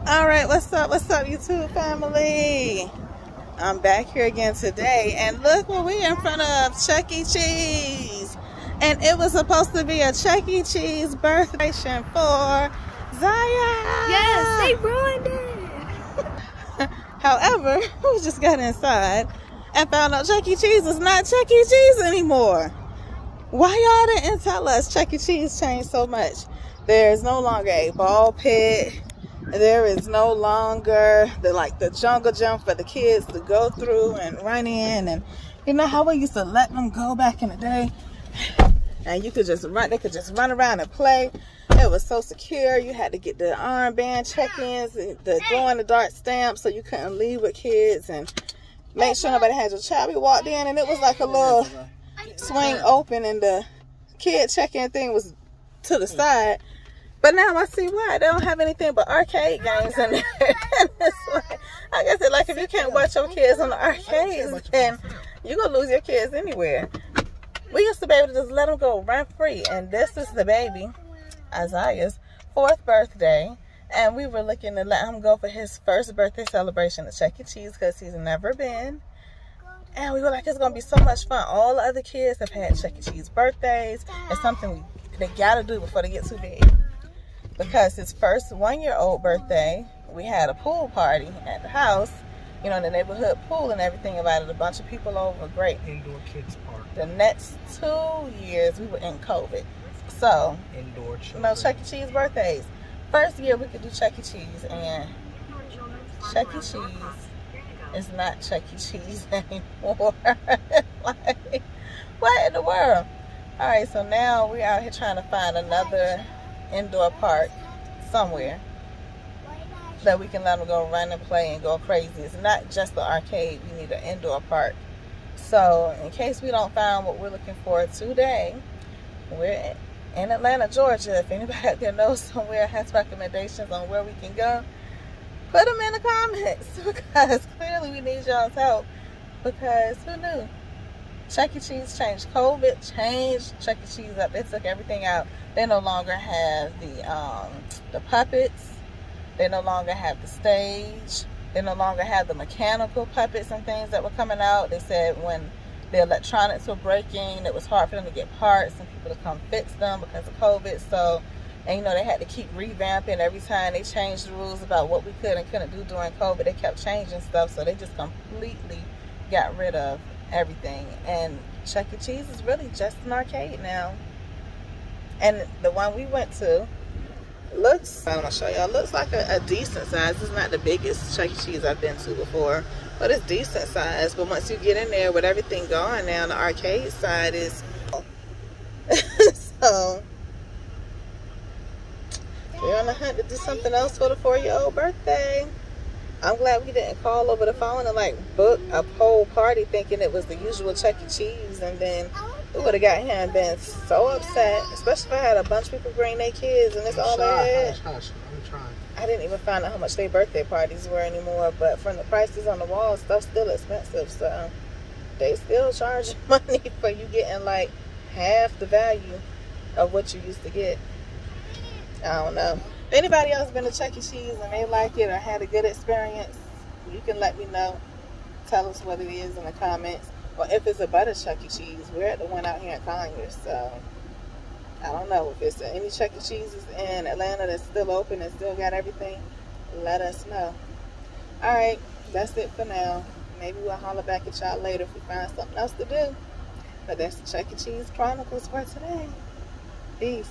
All right, what's up, YouTube family? I'm back here again today, and look what we're in front of, Chuck E. Cheese. And it was supposed to be a Chuck E. Cheese birthday for Zaya. Yes, they ruined it. However, we just got inside and found out Chuck E. Cheese is not Chuck E. Cheese anymore. Why y'all didn't tell us Chuck E. Cheese changed so much? There's no longer a ball pit. There is no longer the jungle gym for the kids to go through and run in. And you know how we used to let them go back in the day? And you could just run, they could just run around and play. It was so secure. You had to get the armband check-ins, the glow-in-the-dark stamp, so you couldn't leave with kids and make sure nobody had your child. We walked in and it was like a little swing open and the kid check-in thing was to the side. But now I see why. They don't have anything but arcade games in there. It's like, I guess it's like if you can't watch your kids on the arcades, then you're going to lose your kids anywhere. We used to be able to just let them go run free. And this is the baby, Isaiah's 4th birthday. And we were looking to let him go for his first birthday celebration at Chuck E. Cheese because he's never been. And we were like, it's going to be so much fun. All the other kids have had Chuck E. Cheese birthdays. It's something they got to do before they get too big. Because his first 1-year-old birthday, we had a pool party at the house, you know, in the neighborhood pool and everything. Invited a bunch of people over. Great. Indoor kids park. The next 2 years, we were in COVID. So, indoor children. No Chuck E. Cheese birthdays. First year, we could do Chuck E. Cheese. And Chuck E. Cheese is not Chuck E. Cheese anymore. Like, what in the world? All right, so now we're out here trying to find another indoor park somewhere that we can let them go run and play and go crazy. It's not just the arcade. We need an indoor park. So in case we don't find what we're looking for today, we're in Atlanta, Georgia. If anybody out there knows somewhere, has recommendations on where we can go, put them in the comments, because clearly we need y'all's help. Because who knew? Chuck E. Cheese changed. COVID changed Chuck E. Cheese up. They took everything out. They no longer have the puppets. They no longer have the stage. They no longer have the mechanical puppets and things that were coming out. They said when the electronics were breaking, it was hard for them to get parts and people to come fix them because of COVID. So, and you know, they had to keep revamping every time they changed the rules about what we could and couldn't do during COVID. They kept changing stuff, so they just completely got rid of everything. And Chuck E. Cheese is really just an arcade now. And the one we went to looks, I'm gonna show y'all, looks like a decent size. It's not the biggest Chuck E. Cheese I've been to before, but it's decent size. But once you get in there with everything going now, the arcade side is so we're on the hunt to do something else for the 4-year-old birthday. I'm glad we didn't call over the phone and like book a whole party thinking it was the usual Chuck E. Cheese, and then we would have got here and been so upset, especially if I had a bunch of people bring their kids and it's all they had. Hush. I'm trying. I didn't even find out how much their birthday parties were anymore, but from the prices on the wall, stuff's still expensive, so they still charge money for you getting like half the value of what you used to get. I don't know. If anybody else been to Chuck E. Cheese and they like it or had a good experience, you can let me know. Tell us what it is in the comments. Or if it's a butter Chuck E. Cheese. We're at the one out here in Conyers, so I don't know. If it's any Chuck E. Cheeses in Atlanta that's still open and still got everything, let us know. Alright, that's it for now. Maybe we'll holler back at y'all later if we find something else to do. But that's the Chuck E. Cheese Chronicles for today. Peace.